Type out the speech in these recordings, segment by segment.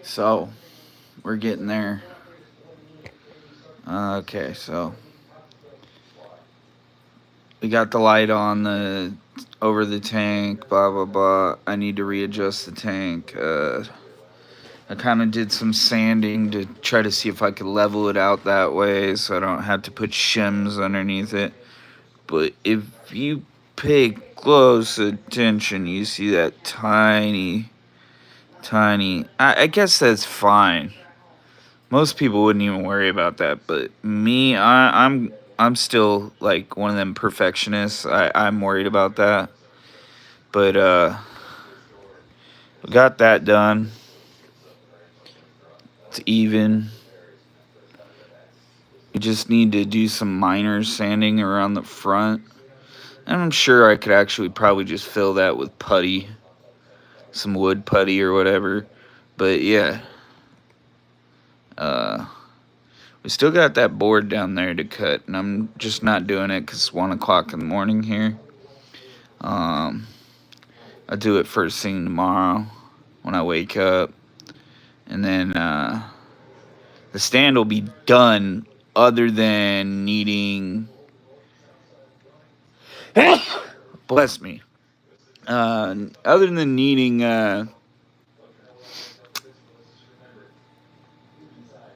So, we're getting there. Okay, so we got the light on the over the tank, blah blah blah. I need to readjust the tank. I kind of did some sanding to try to see if I could level it out that way so I don't have to put shims underneath it. But if you pay close attention, you see that tiny. I guess that's fine. Most people wouldn't even worry about that, but me, I'm still like one of them perfectionists. I'm worried about that. But we got that done. It's even. We just need to do some minor sanding around the front. And I'm sure I could actually probably just fill that with putty, some wood putty or whatever. But yeah, uh, we still got that board down there to cut, and I'm just not doing it because it's 1 o'clock in the morning here. Um, I'll do it first thing tomorrow when I wake up. And then the stand will be done other than needing. Bless me. Other than needing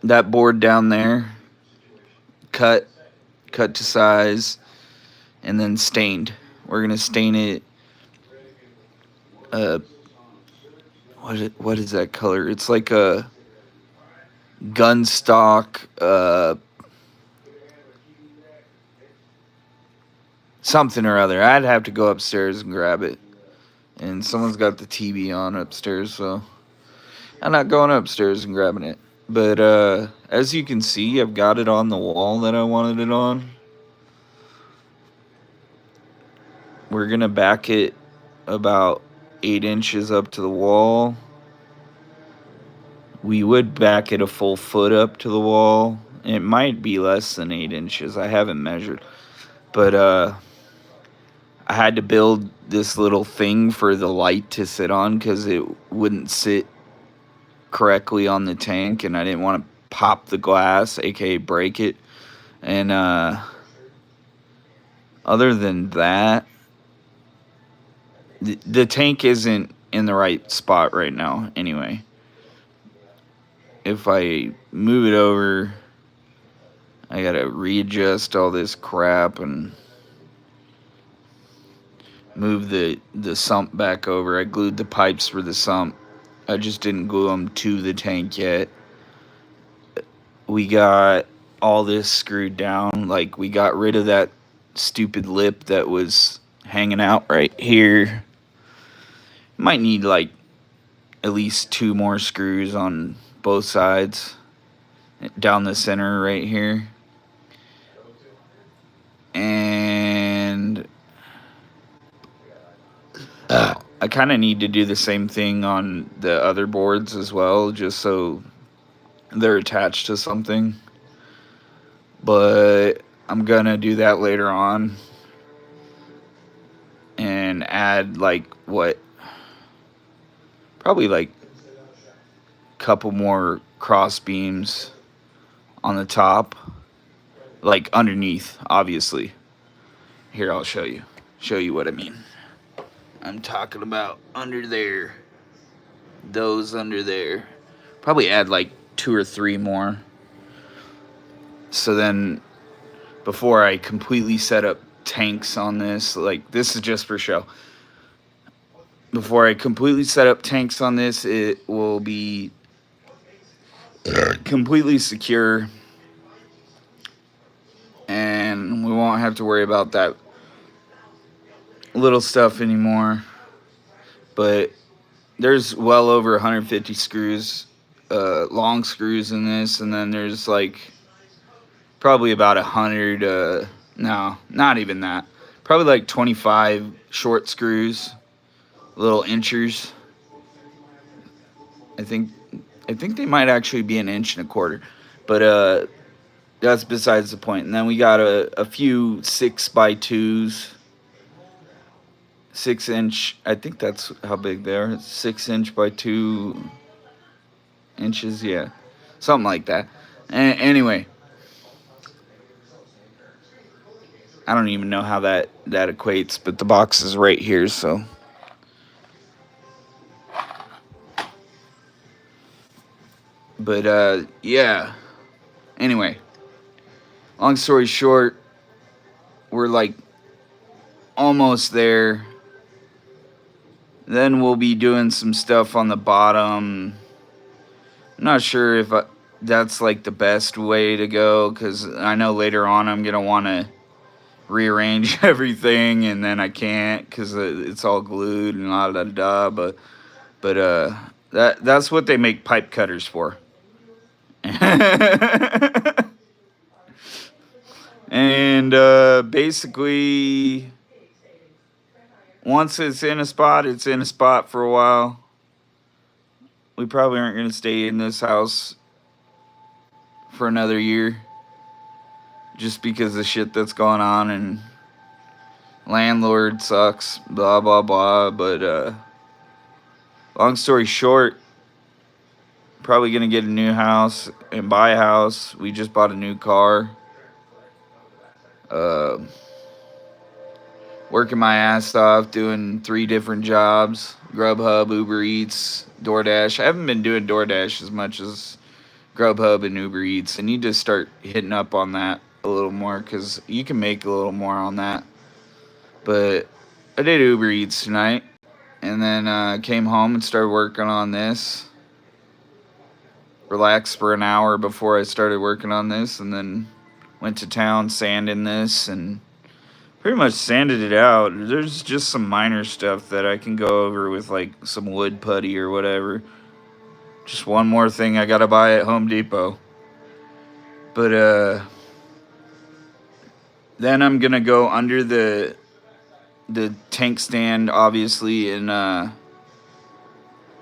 that board down there cut to size and then stained. We're gonna stain it. Uh, what is that color? It's like a gunstock. Something or other. I'd have to go upstairs and grab it. And someone's got the TV on upstairs, so I'm not going upstairs and grabbing it. But as you can see, I've got it on the wall that I wanted it on. We're going to back it about 8 inches up to the wall. We would back it a full foot up to the wall. It might be less than 8 inches. I haven't measured. But I had to build this little thing for the light to sit on because it wouldn't sit correctly on the tank, and I didn't want to pop the glass, aka break it. And other than that, the tank isn't in the right spot right now anyway. If I move it over, I gotta readjust all this crap and move the sump back over. I glued the pipes for the sump. I just didn't glue them to the tank yet. We got all this screwed down. Like, we got rid of that stupid lip that was hanging out right here. Might need like at least 2 more screws on both sides down the center right here. And I kind of need to do the same thing on the other boards as well, just so they're attached to something. But I'm gonna do that later on and add like probably like a couple more cross beams on the top, like underneath, obviously. Here, I'll show you what I mean. I'm talking about under there, those under there. Probably add like 2 or 3 more. So then before I completely set up tanks on this, like, this is just for show. Before I completely set up tanks on this, it will be completely secure, and we won't have to worry about that little stuff anymore. But there's well over 150 screws, long screws in this, and then there's like probably about 100, no, not even that, probably like 25 short screws, little inchers. I think they might actually be 1.25 inches, but that's besides the point. And then we got a few 6x2s, 6 inch. I think that's how big they are. 6 inch by 2. inches, yeah, something like that. Anyway, I don't even know how that equates, but the box is right here, so. But yeah. Anyway, long story short, we're like almost there. Then we'll be doing some stuff on the bottom. I'm not sure if that's like the best way to go, because I know later on I'm gonna want to rearrange everything, and then I can't because it's all glued and la da da. But that's what they make pipe cutters for. And basically, once it's in a spot, it's in a spot for a while. We probably aren't going to stay in this house for another year, just because of the shit that's going on, and landlord sucks, blah blah blah. But long story short, probably going to get a new house and buy a house. We just bought a new car. Working my ass off, doing 3 different jobs: Grubhub, Uber Eats, DoorDash. I haven't been doing DoorDash as much as Grubhub and Uber Eats. I need to start hitting up on that a little more, because you can make a little more on that. But I did Uber Eats tonight, and then came home and started working on this. Relaxed for an hour before I started working on this, and then went to town sanding this, and pretty much sanded it out. There's just some minor stuff that I can go over with, like some wood putty or whatever. Just one more thing I gotta buy at Home Depot. But then I'm gonna go under the tank stand, obviously, and on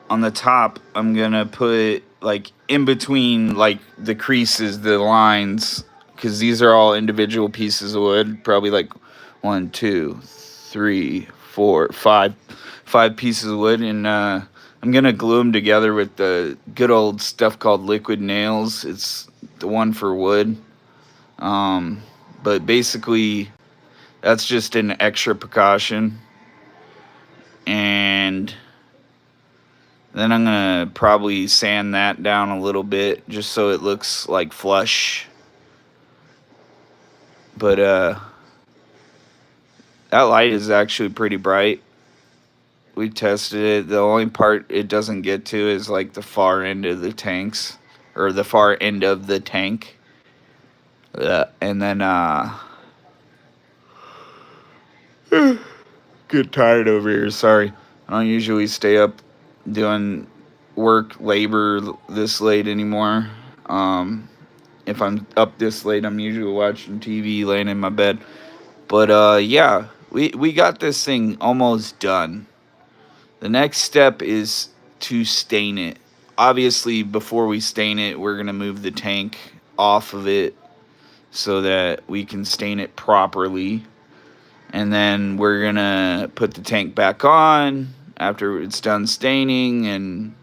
the top I'm gonna put, like, in between, like, the creases, the lines, because these are all individual pieces of wood, probably like 1, 2, 3, 4, 5 pieces of wood, and I'm gonna glue them together with the good old stuff called liquid nails. It's the one for wood. But basically, that's just an extra precaution. And then I'm gonna probably sand that down a little bit, just so it looks like flush. But that light is actually pretty bright. We tested it. The only part it doesn't get to is like the far end of the tanks, or the far end of the tank. And then get tired over here. Sorry, I don't usually stay up doing labor this late anymore. If I'm up this late, I'm usually watching TV, laying in my bed. But yeah, we got this thing almost done. The next step is to stain it. Obviously, before we stain it, we're going to move the tank off of it so that we can stain it properly. And then we're going to put the tank back on after it's done staining and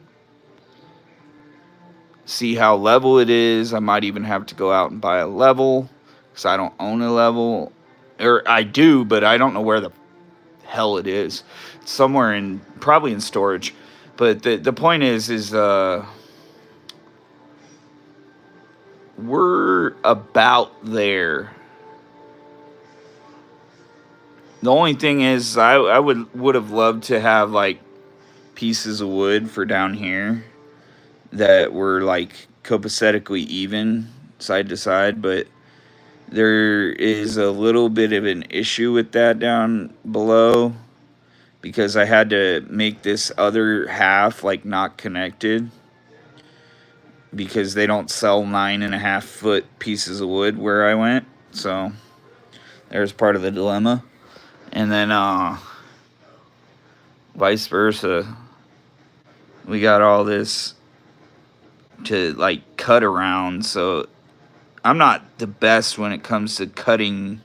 see how level it is. I might even have to go out and buy a level, because I don't own a level. Or I do, but I don't know where the hell it is. It's somewhere probably in storage. But the point is we're about there. The only thing is, I would have loved to have, like, pieces of wood for down here that were, like, copacetically even side to side, but there is a little bit of an issue with that down below, because I had to make this other half, like, not connected, because they don't sell 9.5 foot pieces of wood where I went. So there's part of the dilemma. And then vice versa, we got all this to, like, cut around. So I'm not the best when it comes to cutting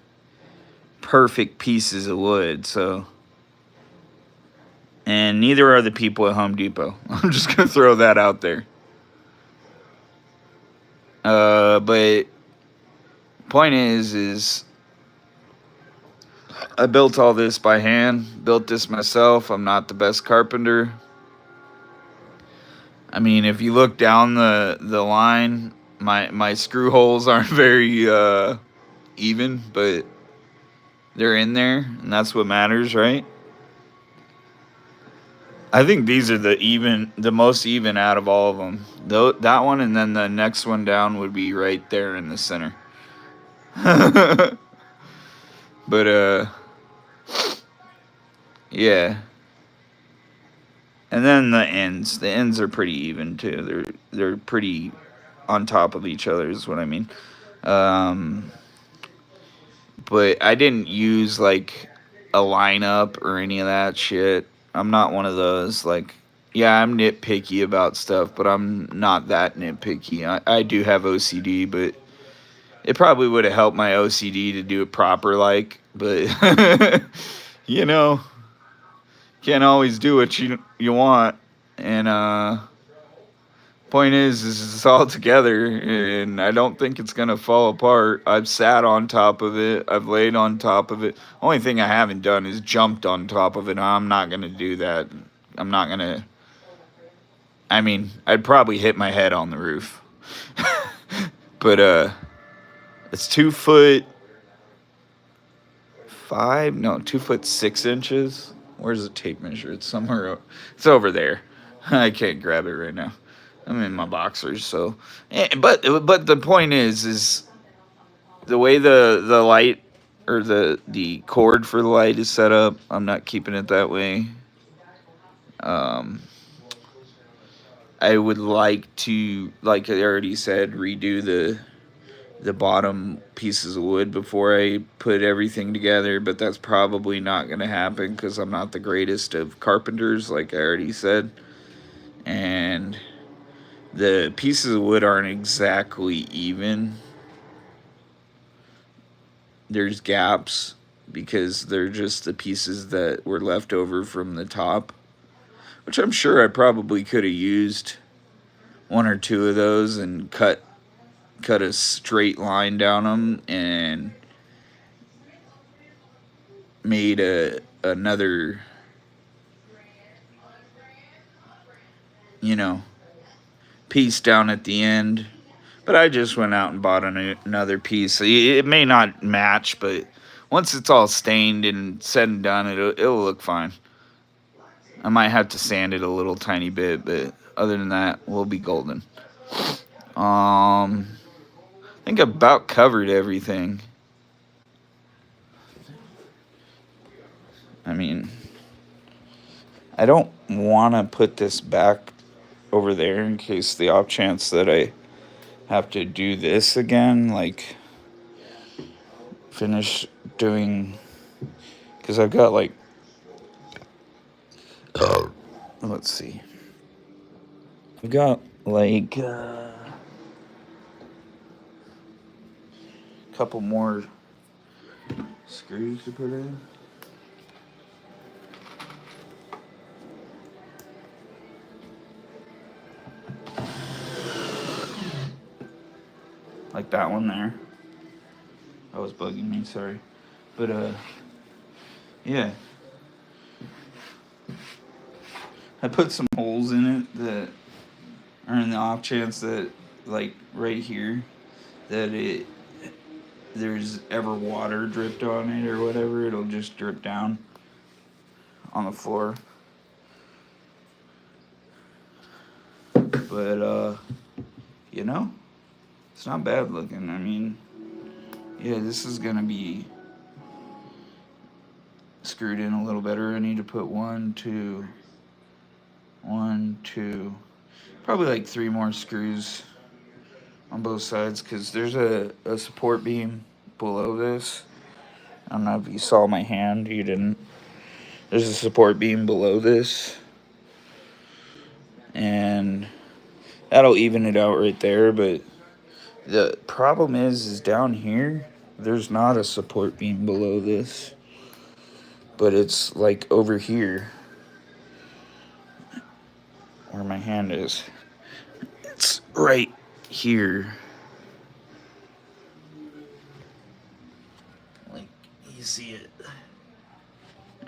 perfect pieces of wood. So, and neither are the people at Home Depot. I'm just gonna throw that out there. But point is I built all this by hand. Built this myself. I'm not the best carpenter. I mean, if you look down the line, my screw holes aren't very even, but they're in there, and that's what matters, right? I think these are the most even out of all of them. That one, and then the next one down would be right there in the center. But yeah. And then the ends are pretty even too. They're pretty on top of each other is what I mean. Um, but I didn't use like a lineup or any of that shit. I'm not one of those like, yeah, I'm nitpicky about stuff, but I'm not that nitpicky. I do have OCD, but it probably would have helped my OCD to do it proper, like, but you know, can't always do what you want. And point is it's all together, and I don't think it's gonna fall apart. I've sat on top of it. I've laid on top of it. Only thing I haven't done is jumped on top of it. I'm not gonna do that. I'm not gonna. I mean, I'd probably hit my head on the roof. But it's 2'5", no, 2'6". Where's the tape measure? It's somewhere. It's over there. I can't grab it right now. I'm in my boxers, so. But the point is the way the light or the cord for the light is set up. I'm not keeping it that way. I would like to, like I already said, redo the bottom pieces of wood before I put everything together, but that's probably not going to happen because I'm not the greatest of carpenters, like I already said. And the pieces of wood aren't exactly even. There's gaps because they're just the pieces that were left over from the top, which I'm sure I probably could have used one or two of those and cut a straight line down them and made another, piece down at the end. But I just went out and bought another piece. It may not match, but once it's all stained and said and done, it'll look fine. I might have to sand it a little tiny bit, but other than that, we'll be golden. I think I about covered everything. I mean, I don't want to put this back over there in case the off chance that I have to do this again, like finish doing, because I've got like, let's see, I've got like a couple more screws to put in. Like that one there. That was bugging me, sorry. But yeah. I put some holes in it that are in the off chance that, like right here, that there's ever water dripped on it or whatever, it'll just drip down on the floor. But it's not bad looking. I mean, yeah, this is gonna be screwed in a little better. I need to put 1, 2, probably like 3 more screws on both sides, because there's a support beam below this. I don't know if you saw my hand. You didn't. There's a support beam below this, and that'll even it out right there. But the problem is down here, there's not a support beam below this, but it's like over here where my hand is. It's right here.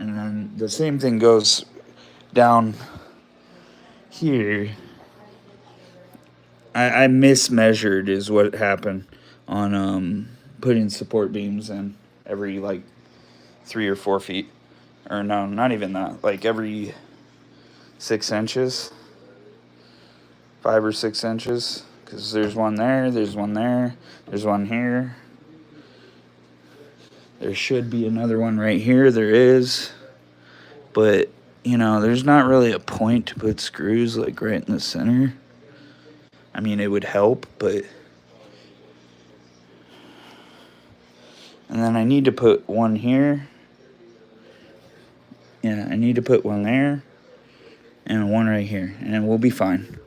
And then the same thing goes down here. I mismeasured is what happened on putting support beams in every like 3 or 4 feet. Or no, not even that. Like every 6 inches. 5 or 6 inches. Because there's one there, there's one there, there's one here. There should be another one right here. There is. But, you know, there's not really a point to put screws like right in the center. I mean, it would help, but... And then I need to put one here. Yeah, I need to put one there. And one right here. And we'll be fine.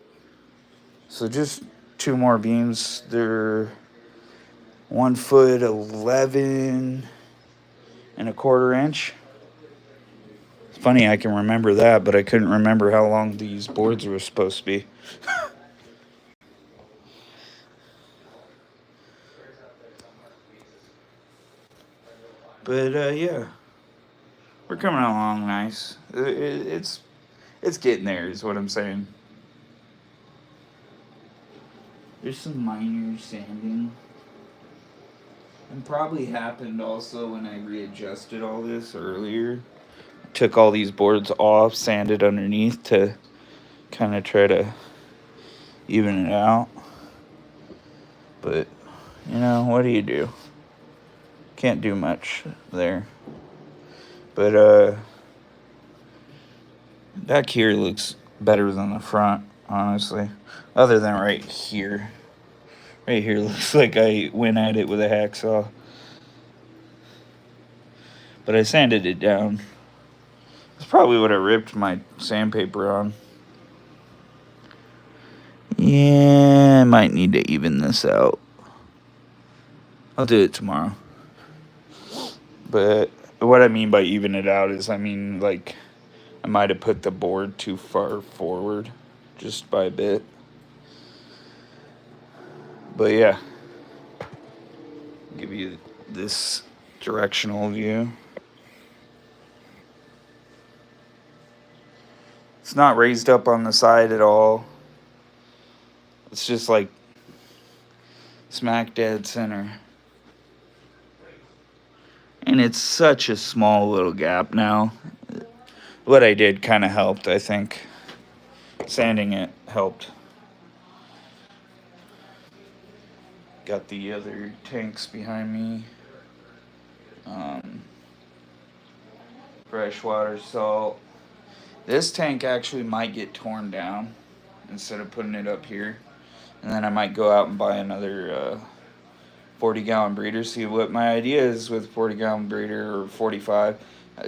So just 2 more beams. They're 1 foot 11 and a quarter inch. It's funny I can remember that, but I couldn't remember how long these boards were supposed to be. But yeah, we're coming along nice. It's getting there, is what I'm saying. There's some minor sanding. And probably happened also when I readjusted all this earlier. Took all these boards off, sanded underneath to kind of try to even it out. But, you know, what do you do? Can't do much there. But, back here looks better than the front, honestly. Other than right here. Right here looks like I went at it with a hacksaw. But I sanded it down. That's probably what I ripped my sandpaper on. Yeah, I might need to even this out. I'll do it tomorrow. But what I mean by even it out is, I mean, like, I might have put the board too far forward, just by a bit. But yeah, give you this directional view. It's not raised up on the side at all. It's just like smack dead center. And it's such a small little gap now. What I did kind of helped, I think. Sanding it helped. Got the other tanks behind me. Freshwater salt. This tank actually might get torn down instead of putting it up here. And then I might go out and buy another 40-gallon breeder. See what my idea is with 40-gallon breeder or 45.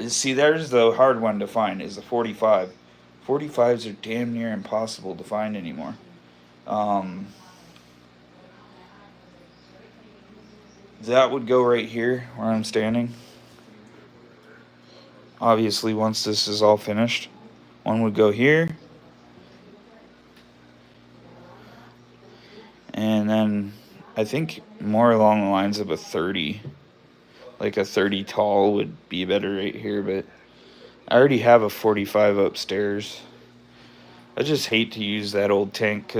See, there's the hard one to find, is the 45. 45s are damn near impossible to find anymore. That would go right here where I'm standing. Obviously, once this is all finished, one would go here. And then I think more along the lines of a 30. Like a 30 tall would be better right here, but I already have a 45 upstairs. I just hate to use that old tank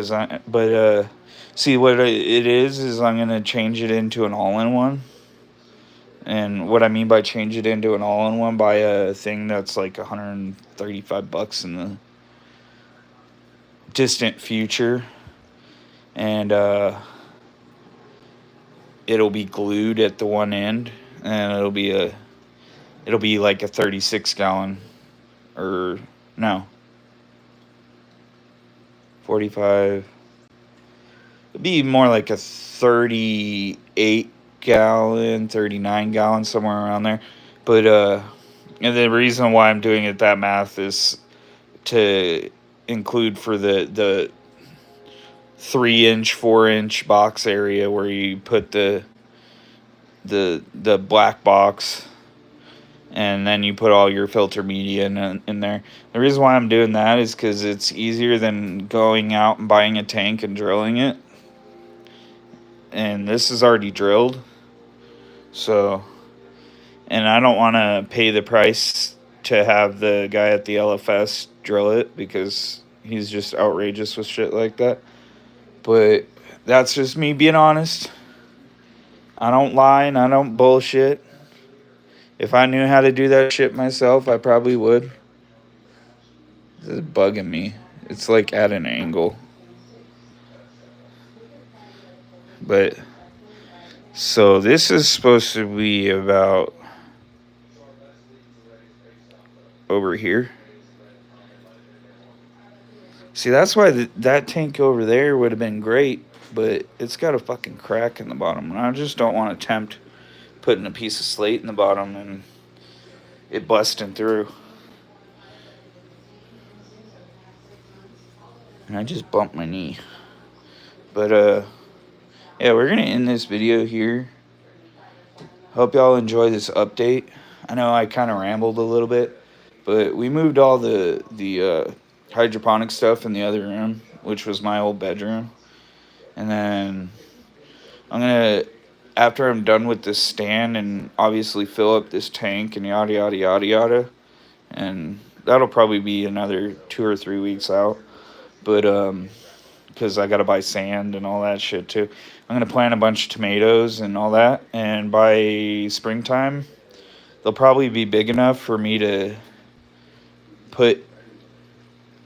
see what it is I'm going to change it into an all-in-one. And what I mean by change it into an all-in-one, buy a thing that's like $135 in the distant future. And it'll be glued at the one end, and it'll be like a 36-gallon, or no, 45. It'd be more like a 38-gallon, 39-gallon, somewhere around there. But and the reason why I'm doing it that math is to include for the 3-inch, 4-inch box area where you put the black box, and then you put all your filter media in there. The reason why I'm doing that is because it's easier than going out and buying a tank and drilling it. And this is already drilled, so, and I don't want to pay the price to have the guy at the LFS drill it because he's just outrageous with shit like that. But that's just me being honest. I don't lie and I don't bullshit. If I knew how to do that shit myself, I probably would. This is bugging me. It's like at an angle. But so this is supposed to be about over here. See, that's why that tank over there would have been great, but it's got a fucking crack in the bottom. And I just don't want to tempt putting a piece of slate in the bottom and it busting through. And I just bumped my knee. But, yeah, we're going to end this video here. Hope y'all enjoy this update. I know I kind of rambled a little bit, but we moved all the hydroponic stuff in the other room, which was my old bedroom. And then I'm going to, after I'm done with this stand and obviously fill up this tank and yada, yada, yada, yada, and that'll probably be another 2 or 3 weeks out. But, because I got to buy sand and all that shit too. I'm going to plant a bunch of tomatoes and all that. And by springtime, they'll probably be big enough for me to put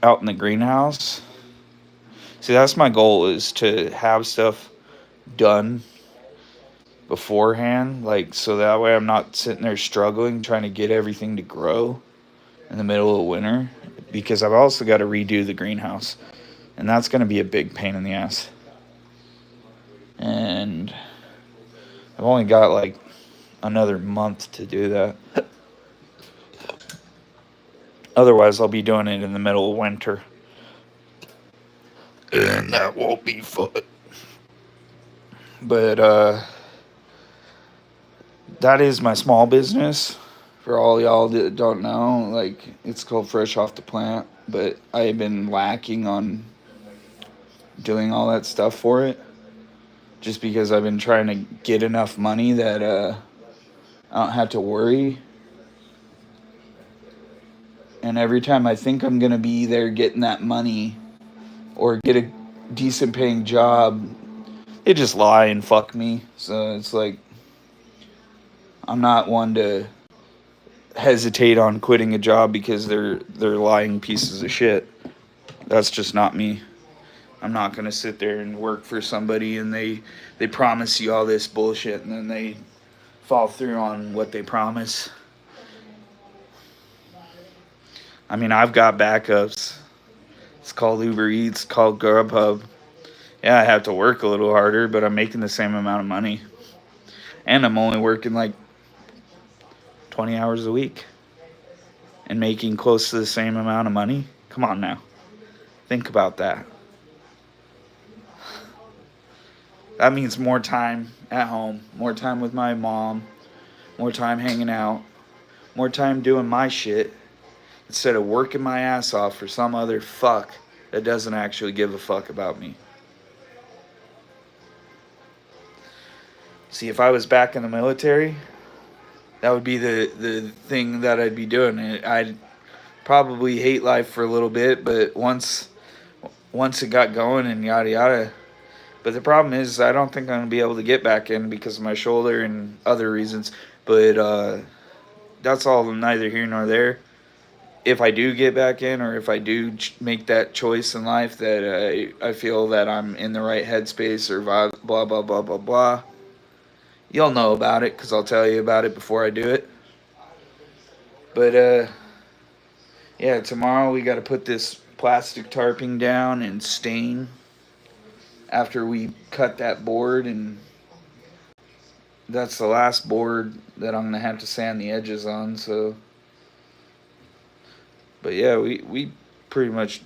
out in the greenhouse. See, that's my goal, is to have stuff done beforehand. Like, so that way I'm not sitting there struggling trying to get everything to grow in the middle of winter. Because I've also got to redo the greenhouse. And that's going to be a big pain in the ass. And I've only got like another month to do that. Otherwise, I'll be doing it in the middle of winter. And that won't be fun. But that is my small business. For all y'all that don't know, like, it's called Fresh Off the Plant. But I've been lacking on doing all that stuff for it, just because I've been trying to get enough money that I don't have to worry. And every time I think I'm going to be there getting that money or get a decent paying job, they just lie and fuck me. So it's like, I'm not one to hesitate on quitting a job because they're lying pieces of shit. That's just not me. I'm not going to sit there and work for somebody and they promise you all this bullshit and then they fall through on what they promise. I mean, I've got backups. It's called Uber Eats, called Grubhub. Yeah, I have to work a little harder, but I'm making the same amount of money. And I'm only working like 20 hours a week and making close to the same amount of money. Come on now. Think about that. That means more time at home, more time with my mom, more time hanging out, more time doing my shit instead of working my ass off for some other fuck that doesn't actually give a fuck about me. See, if I was back in the military, that would be the thing that I'd be doing. I'd probably hate life for a little bit, but once it got going and yada yada. But the problem is I don't think I'm going to be able to get back in because of my shoulder and other reasons. But that's all neither here nor there. If I do get back in, or if I do make that choice in life that I feel that I'm in the right headspace or blah, blah, blah, blah, blah, you'll know about it because I'll tell you about it before I do it. But, yeah, tomorrow we got to put this plastic tarping down and stain after we cut that board, and that's the last board that I'm going to have to sand the edges on, so. But yeah, we pretty much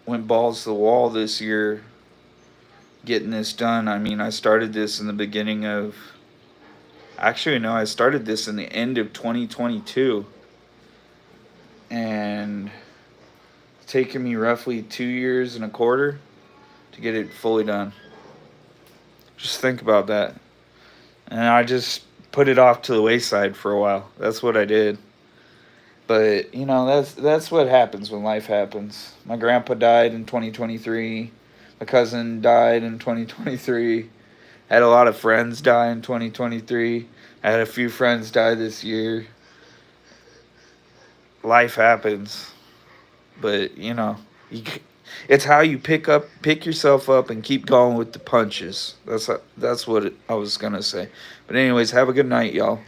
went balls to the wall this year getting this done. I mean, I started this in the beginning of, actually no, I started this in the end of 2022, and it's taken me roughly 2 years and a quarter to get it fully done. Just think about that. And I just put it off to the wayside for a while. That's what I did. But you know, that's what happens when life happens. My grandpa died in 2023. My cousin died in 2023. I had a lot of friends die in 2023. I had a few friends die this year. Life happens, but you know, it's how you pick yourself up, and keep going with the punches. That's what I was gonna say. But anyways, have a good night, y'all.